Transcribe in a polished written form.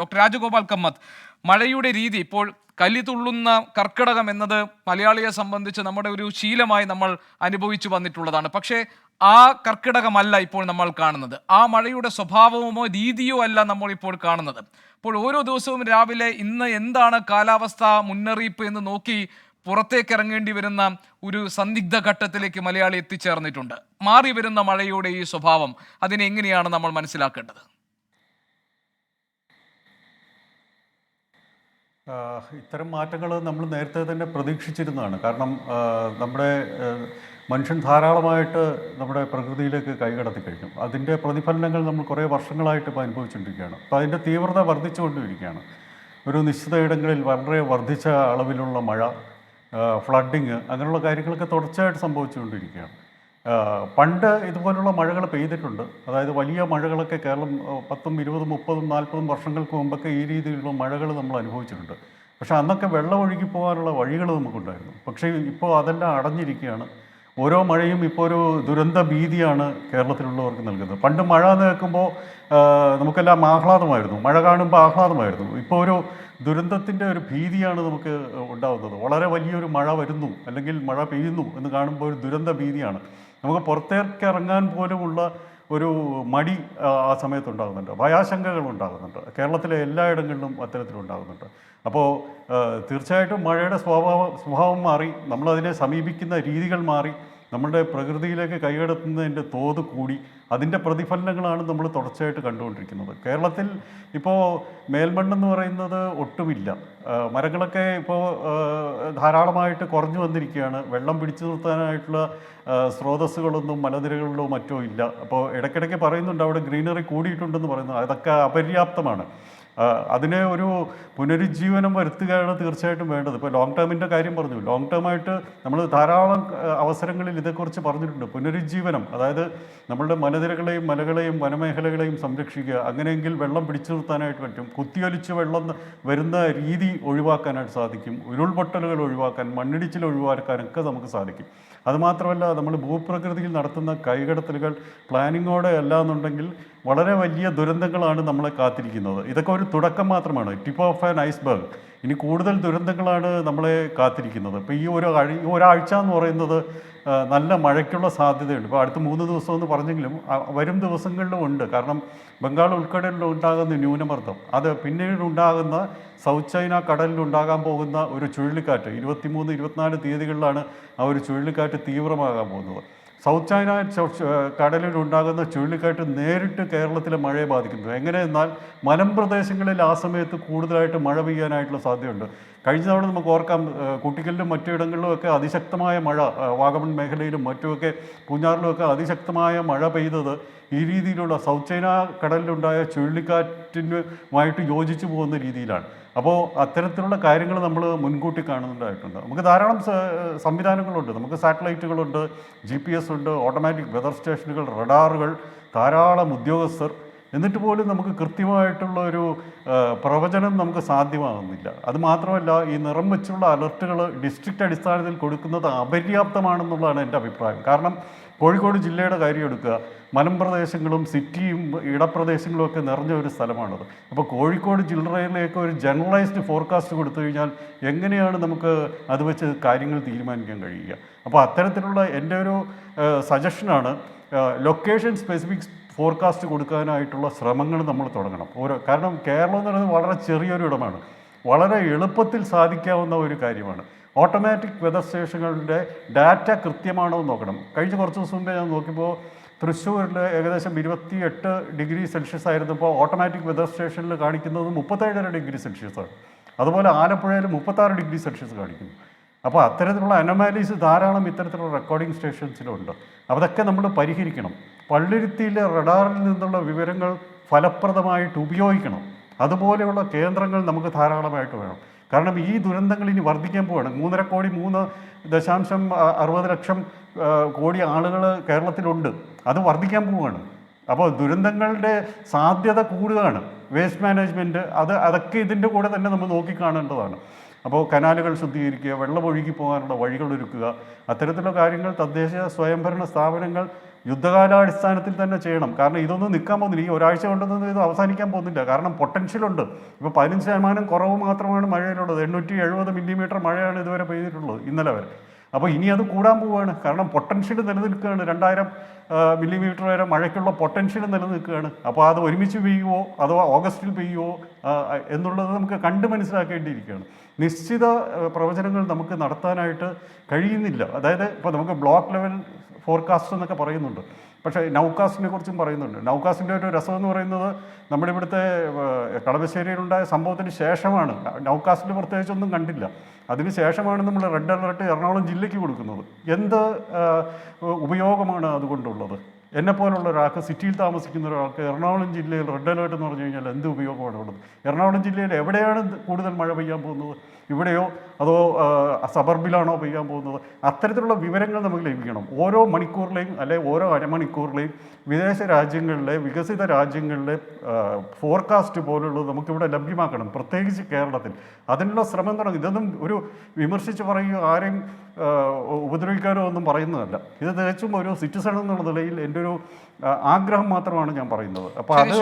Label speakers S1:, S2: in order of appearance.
S1: Doctor Rajagopal Kamath, മഴയുടെ രീതി ഇപ്പോൾ കലിതുള്ളുന്ന കർക്കിടകം എന്നത് മലയാളിയെ സംബന്ധിച്ച് നമ്മുടെ ഒരു ശീലമായി നമ്മൾ അനുഭവിച്ചു വന്നിട്ടുള്ളതാണ്. പക്ഷേ ആ കർക്കിടകമല്ല ഇപ്പോൾ നമ്മൾ കാണുന്നത്. ആ മഴയുടെ സ്വഭാവമോ രീതിയോ അല്ല നമ്മൾ ഇപ്പോൾ കാണുന്നത്. അപ്പോൾ ഓരോ ദിവസവും രാവിലെ ഇന്ന് എന്താണ് കാലാവസ്ഥ മുന്നറിയിപ്പ് എന്ന് നോക്കി പുറത്തേക്ക് ഇറങ്ങേണ്ടി വരുന്ന ഒരു സന്ദിഗ്ധ ഘട്ടത്തിലേക്ക് മലയാളി എത്തിച്ചേർന്നിട്ടുണ്ട്. മാറി വരുന്ന മഴയുടെ ഈ സ്വഭാവം, അതിനെ എങ്ങനെയാണ് നമ്മൾ മനസ്സിലാക്കേണ്ടത്?
S2: ഇത്തരം മാറ്റങ്ങൾ നമ്മൾ നേരത്തെ തന്നെ പ്രതീക്ഷിച്ചിരുന്നതാണ്. കാരണം നമ്മുടെ മനുഷ്യൻ ധാരാളമായിട്ട് നമ്മുടെ പ്രകൃതിയിലേക്ക് കൈകടത്തി കഴിഞ്ഞു. അതിൻ്റെ പ്രതിഫലനങ്ങൾ നമ്മൾ കുറേ വർഷങ്ങളായിട്ട് ഇപ്പോൾ അനുഭവിച്ചുകൊണ്ടിരിക്കുകയാണ്. അപ്പോൾ അതിൻ്റെ തീവ്രത വർദ്ധിച്ചുകൊണ്ടിരിക്കുകയാണ്. ഒരു നിശ്ചിത ഇടങ്ങളിൽ വളരെ വർദ്ധിച്ച അളവിലുള്ള മഴ, ഫ്ലഡിങ്, അങ്ങനെയുള്ള കാര്യങ്ങളൊക്കെ തുടർച്ചയായിട്ട് സംഭവിച്ചുകൊണ്ടിരിക്കുകയാണ്. പണ്ട് ഇതുപോലുള്ള മഴകൾ പെയ്തിട്ടുണ്ട്. അതായത് വലിയ മഴകളൊക്കെ കേരളം 10, 20, 30, 40 വർഷങ്ങൾക്ക് മുമ്പൊക്കെ ഈ രീതിയിലുള്ള മഴകൾ നമ്മൾ അനുഭവിച്ചിട്ടുണ്ട്. പക്ഷേ അന്നൊക്കെ വെള്ളം ഒഴുകി പോകാനുള്ള വഴികൾ നമുക്കുണ്ടായിരുന്നു. പക്ഷേ ഇപ്പോൾ അതെല്ലാം അടഞ്ഞിരിക്കുകയാണ്. ഓരോ മഴയും ഇപ്പോൾ ഒരു ദുരന്ത ഭീതിയാണ് കേരളത്തിലുള്ളവർക്ക് നൽകുന്നത്. പണ്ട് മഴ എന്ന് കേൾക്കുമ്പോൾ നമുക്കെല്ലാം ആഹ്ലാദമായിരുന്നു, മഴ കാണുമ്പോൾ ആഹ്ലാദമായിരുന്നു. ഇപ്പോൾ ഒരു ദുരന്തത്തിൻ്റെ ഒരു ഭീതിയാണ് നമുക്ക് ഉണ്ടാകുന്നത്. വളരെ വലിയൊരു മഴ വരുന്നു അല്ലെങ്കിൽ മഴ പെയ്യുന്നു എന്ന് കാണുമ്പോൾ ഒരു ദുരന്ത ഭീതിയാണ്. നമുക്ക് പുറത്തേക്ക് ഇറങ്ങാൻ പോലുമുള്ള ഒരു മടി ആ സമയത്ത് ഉണ്ടാകുന്നുണ്ട്. ഭയാശങ്കകൾ ഉണ്ടാകുന്നുണ്ട്. കേരളത്തിലെ എല്ലായിടങ്ങളിലും അത്തരത്തിലുണ്ടാകുന്നുണ്ട്. അപ്പോൾ തീർച്ചയായിട്ടും മഴയുടെ സ്വഭാവം മാറി, നമ്മളതിനെ സമീപിക്കുന്ന രീതികൾ മാറി, നമ്മുടെ പ്രകൃതിയിലേക്ക് കൈകടത്തുന്നതിൻ്റെ തോത് കൂടി. അതിൻ്റെ പ്രതിഫലനങ്ങളാണ് നമ്മൾ തുടർച്ചയായിട്ട് കണ്ടുകൊണ്ടിരിക്കുന്നത്. കേരളത്തിൽ ഇപ്പോൾ മേൽമണ്ണെന്ന് പറയുന്നത് ഒട്ടുമില്ല. മരങ്ങളൊക്കെ ഇപ്പോൾ ധാരാളമായിട്ട് കുറഞ്ഞു വന്നിരിക്കുകയാണ്. വെള്ളം പിടിച്ചു നിർത്താനായിട്ടുള്ള സ്രോതസ്സുകളൊന്നും മലനിരകളിലോ മറ്റോ ഇല്ല. അപ്പോൾ ഇടയ്ക്കിടയ്ക്ക് പറയുന്നുണ്ട് അവിടെ ഗ്രീനറി കൂടിയിട്ടുണ്ടെന്ന് പറയുന്നു. അതൊക്കെ അപര്യാപ്തമാണ്. അതിനെ ഒരു പുനരുജ്ജീവനം വരുത്തുകയാണ് തീർച്ചയായിട്ടും വേണ്ടത്. ഇപ്പോൾ ലോങ് ടേമിൻ്റെ കാര്യം പറഞ്ഞു. ലോങ് ടേമായിട്ട് നമ്മൾ ധാരാളം അവസരങ്ങളിൽ ഇതേക്കുറിച്ച് പറഞ്ഞിട്ടുണ്ട്. പുനരുജ്ജീവനം, അതായത് നമ്മളുടെ മലനിരകളെയും മലകളെയും വനമേഖലകളെയും സംരക്ഷിക്കുക. അങ്ങനെയെങ്കിൽ വെള്ളം പിടിച്ചു നിർത്താനായിട്ട് പറ്റും. കുത്തിയൊലിച്ച് വെള്ളം വരുന്ന രീതി ഒഴിവാക്കാനായിട്ട് സാധിക്കും. ഉരുൾപൊട്ടലുകൾ ഒഴിവാക്കാൻ, മണ്ണിടിച്ചിൽ ഒഴിവാക്കാനൊക്കെ നമുക്ക് സാധിക്കും. അതുമാത്രമല്ല, നമ്മൾ ഭൂപ്രകൃതിയിൽ നടത്തുന്ന കൈകടത്തലുകൾ പ്ലാനിങ്ങോടെ അല്ല എന്നുണ്ടെങ്കിൽ വളരെ വലിയ ദുരന്തങ്ങളാണ് നമ്മളെ കാത്തിരിക്കുന്നത്. ഇതൊക്കെ ഒരു തുടക്കം മാത്രമാണ്, ടിപ്പ് ഓഫ് ആൻ ഐസ്ബർഗ്. ഇനി കൂടുതൽ ദുരന്തങ്ങളാണ് നമ്മളെ കാത്തിരിക്കുന്നത്. ഇപ്പോൾ ഈ ഒരാഴ്ച എന്ന് പറയുന്നത് നല്ല മഴയ്ക്കുള്ള സാധ്യതയുണ്ട്. ഇപ്പോൾ അടുത്ത 3 ദിവസം എന്ന് പറഞ്ഞെങ്കിലും വരും ദിവസങ്ങളിലും ഉണ്ട്. കാരണം ബംഗാൾ ഉൾക്കടലിൽ ഉണ്ടാകുന്ന ന്യൂനമർദ്ദം, അത് പിന്നീട് ഉണ്ടാകുന്ന സൗത്ത് ചൈന കടലിൽ ഉണ്ടാകാൻ പോകുന്ന ഒരു ചുഴലിക്കാറ്റ്, 23, 24 തീയതികളിലാണ് ആ ഒരു ചുഴലിക്കാറ്റ് തീവ്രമാകാൻ പോകുന്നത്. സൗത്ത് ചൈന കടലിൽ ഉണ്ടാകുന്ന ചുഴലിക്കാറ്റ് നേരിട്ട് കേരളത്തിലെ മഴയെ ബാധിക്കുന്നത്. എങ്ങനെയെന്നാൽ മലമ്പ്രദേശങ്ങളിൽ ആ സമയത്ത് കൂടുതലായിട്ട് മഴ പെയ്യാനായിട്ടുള്ള സാധ്യതയുണ്ട്. കഴിഞ്ഞ തവണ നമുക്ക് ഓർക്കാം, കുട്ടിക്കലിലും മറ്റിടങ്ങളിലുമൊക്കെ അതിശക്തമായ മഴ, വാഗമൺ മേഖലയിലും മറ്റുമൊക്കെ പൂഞ്ഞാറിലുമൊക്കെ അതിശക്തമായ മഴ പെയ്തത് ഈ രീതിയിലുള്ള സൗത്ത് ചൈന കടലിലുണ്ടായ ചുഴലിക്കാറ്റിനുമായിട്ട് യോജിച്ചു പോകുന്ന രീതിയിലാണ്. അപ്പോൾ അത്തരത്തിലുള്ള കാര്യങ്ങൾ നമ്മൾ മുൻകൂട്ടി കാണുന്നുണ്ടായിട്ടുണ്ട്. നമുക്ക് ധാരാളം സംവിധാനങ്ങളുണ്ട്. നമുക്ക് സാറ്റലൈറ്റുകളുണ്ട്, GPS ഉണ്ട്, ഓട്ടോമാറ്റിക് വെതർ സ്റ്റേഷനുകൾ, റഡാറുകൾ, ധാരാളം ഉദ്യോഗസ്ഥർ. എന്നിട്ട് പോലും നമുക്ക് കൃത്യമായിട്ടുള്ള ഒരു പ്രവചനം നമുക്ക് സാധ്യമാകുന്നില്ല. അതുമാത്രമല്ല, ഈ നിറം വെച്ചുള്ള അലർട്ടുകൾ ഡിസ്ട്രിക്റ്റ് അടിസ്ഥാനത്തിൽ കൊടുക്കുന്നത് അപര്യാപ്തമാണെന്നുള്ളതാണ് എൻ്റെ അഭിപ്രായം. കാരണം കോഴിക്കോട് ജില്ലയുടെ കാര്യം എടുക്കുക, മലമ്പ്രദേശങ്ങളും സിറ്റിയും ഇടപ്രദേശങ്ങളും ഒക്കെ നിറഞ്ഞ ഒരു സ്ഥലമാണത്. അപ്പോൾ കോഴിക്കോട് ജില്ലയിലേക്ക് ഒരു ജനറലൈസ്ഡ് ഫോർകാസ്റ്റ് കൊടുത്തു കഴിഞ്ഞാൽ എങ്ങനെയാണ് നമുക്ക് അത് വെച്ച് കാര്യങ്ങൾ തീരുമാനിക്കാൻ കഴിയുക? അപ്പോൾ അത്തരത്തിലുള്ള എൻ്റെ ഒരു സജഷനാണ്, ലൊക്കേഷൻ സ്പെസിഫിക് ഫോർകാസ്റ്റ് കൊടുക്കാനായിട്ടുള്ള ശ്രമങ്ങൾ നമ്മൾ തുടങ്ങണം. കാരണം കേരളം എന്ന് പറയുന്നത് വളരെ ചെറിയൊരു ഇടമാണ്, വളരെ എളുപ്പത്തിൽ സാധിക്കാവുന്ന ഒരു കാര്യമാണ്. ഓട്ടോമാറ്റിക് വെതർ സ്റ്റേഷനുകളുടെ ഡാറ്റ കൃത്യമാണോ എന്ന് നോക്കണം. കഴിഞ്ഞ കുറച്ച് ദിവസം മുമ്പേ ഞാൻ നോക്കിയപ്പോൾ തൃശ്ശൂരിൽ ഏകദേശം 28 ഡിഗ്രി സെൽഷ്യസ് ആയിരുന്നപ്പോൾ ഓട്ടോമാറ്റിക് വെതർ സ്റ്റേഷനിൽ കാണിക്കുന്നത് 37.5 ഡിഗ്രി സെൽഷ്യസാണ്. അതുപോലെ ആലപ്പുഴയിൽ 36 ഡിഗ്രി സെൽഷ്യസ് കാണിക്കുന്നു. അപ്പോൾ അത്തരത്തിലുള്ള അനോമാലീസ് ധാരാളം ഇത്തരത്തിലുള്ള റെക്കോർഡിംഗ് സ്റ്റേഷൻസിലുണ്ട്. അതൊക്കെ നമ്മൾ പരിഹരിക്കണം. പള്ളുരുത്തിയിലെ റഡാറിൽ നിന്നുള്ള വിവരങ്ങൾ ഫലപ്രദമായിട്ട് ഉപയോഗിക്കണം. അതുപോലെയുള്ള കേന്ദ്രങ്ങൾ നമുക്ക് ധാരാളമായിട്ട് വേണം. കാരണം ഈ ദുരന്തങ്ങൾ ഇനി വർദ്ധിക്കാൻ പോവുകയാണ്. 3.5 കോടി, 3.60 കോടി ആളുകൾ കേരളത്തിലുണ്ട്. അത് വർദ്ധിക്കാൻ പോവുകയാണ്. അപ്പോൾ ദുരന്തങ്ങളുടെ സാധ്യത കൂടുകയാണ്. വേസ്റ്റ് മാനേജ്മെൻറ്റ്, അതൊക്കെ ഇതിൻ്റെ കൂടെ തന്നെ നമ്മൾ നോക്കിക്കാണേണ്ടതാണ്. അപ്പോൾ കനാലുകൾ ശുദ്ധീകരിക്കുക, വെള്ളം ഒഴുകി പോകാനുള്ള വഴികൾ ഒരുക്കുക, അത്തരത്തിലുള്ള കാര്യങ്ങൾ തദ്ദേശ സ്വയംഭരണ സ്ഥാപനങ്ങൾ യുദ്ധകാലാടിസ്ഥാനത്തിൽ തന്നെ ചെയ്യണം. കാരണം ഇതൊന്നും നിൽക്കാൻ പോകുന്നില്ല. ഈ ഒരാഴ്ച കൊണ്ടൊന്നും ഇത് അവസാനിക്കാൻ പോകുന്നില്ല. കാരണം പൊട്ടൻഷ്യലുണ്ട്. ഇപ്പോൾ 15% കുറവ് മാത്രമാണ് മഴയിലുള്ളത്. 870 മില്ലിമീറ്റർ മഴയാണ് ഇതുവരെ പെയ്തിട്ടുള്ളത് ഇന്നലെ വരെ. അപ്പോൾ ഇനി അത് കൂടാൻ പോവുകയാണ്. കാരണം പൊട്ടൻഷ്യൽ നിലനിൽക്കുകയാണ്. 2000 മില്ലിമീറ്റർ വരെ മഴയ്ക്കുള്ള പൊട്ടൻഷ്യൽ നിലനിൽക്കുകയാണ്. അപ്പോൾ അത് ഒരുമിച്ച് പെയ്യുമോ അതോ ഓഗസ്റ്റിൽ പെയ്യുമോ എന്നുള്ളത് നമുക്ക് കണ്ട് മനസ്സിലാക്കേണ്ടിയിരിക്കുകയാണ്. നിശ്ചിത പ്രവചനങ്ങൾ നമുക്ക് നടത്താനായിട്ട് കഴിയുന്നില്ല. അതായത് ഇപ്പോൾ നമുക്ക് ബ്ലോക്ക് ലെവൽ ഫോർകാസ്റ്റ് എന്നൊക്കെ പറയുന്നുണ്ട്. പക്ഷേ നൗകാസ്റ്റിനെ കുറിച്ചും പറയുന്നുണ്ട്. നൗകാസ്റ്റിൻ്റെ ഒരു രസം എന്ന് പറയുന്നത് നമ്മുടെ ഇവിടുത്തെ കളമശ്ശേരിയിലുണ്ടായ സംഭവത്തിന് ശേഷമാണ്. നൗകാസ്റ്റിൽ പ്രത്യേകിച്ചൊന്നും കണ്ടില്ല. അതിന് ശേഷമാണ് നമ്മൾ റെഡ് അലർട്ട് എറണാകുളം ജില്ലയ്ക്ക് കൊടുക്കുന്നത്. എന്ത് ഉപയോഗമാണ് അതുകൊണ്ടുള്ളത്? എന്നെപ്പോലുള്ള ഒരാൾക്ക്, സിറ്റിയിൽ താമസിക്കുന്ന ഒരാൾക്ക് എറണാകുളം ജില്ലയിൽ റെഡ് അലേർട്ട് എന്ന് പറഞ്ഞു കഴിഞ്ഞാൽ എന്ത് ഉപയോഗമാണ് ഉള്ളത്? എറണാകുളം ജില്ലയിൽ എവിടെയാണ് കൂടുതൽ മഴ പെയ്യാൻ പോകുന്നത്? ഇവിടെയോ അതോ സബർബിലാണോ പെയ്യാൻ പോകുന്നത്? അത്തരത്തിലുള്ള വിവരങ്ങൾ നമുക്ക് ലഭിക്കണം. ഓരോ മണിക്കൂറിലെയും അല്ലെങ്കിൽ ഓരോ അരമണിക്കൂറിലെയും വിദേശ രാജ്യങ്ങളിലെ, വികസിത രാജ്യങ്ങളിലെ ഫോർകാസ്റ്റ് പോലുള്ളത് നമുക്കിവിടെ ലഭ്യമാക്കണം, പ്രത്യേകിച്ച് കേരളത്തിൽ. അതിനുള്ള ശ്രമം തുടങ്ങി. ഇതൊന്നും ഒരു വിമർശിച്ച് പറയുകയോ ആരെയും ഉപദ്രവിക്കാനോ ഒന്നും പറയുന്നതല്ല. ഇത് തികച്ചും ഒരു സിറ്റിസൺ എന്നുള്ള നിലയിൽ എൻ്റെ ഒരു ആഗ്രഹം മാത്രമാണ് ഞാൻ പറയുന്നത്. അപ്പോൾ അത്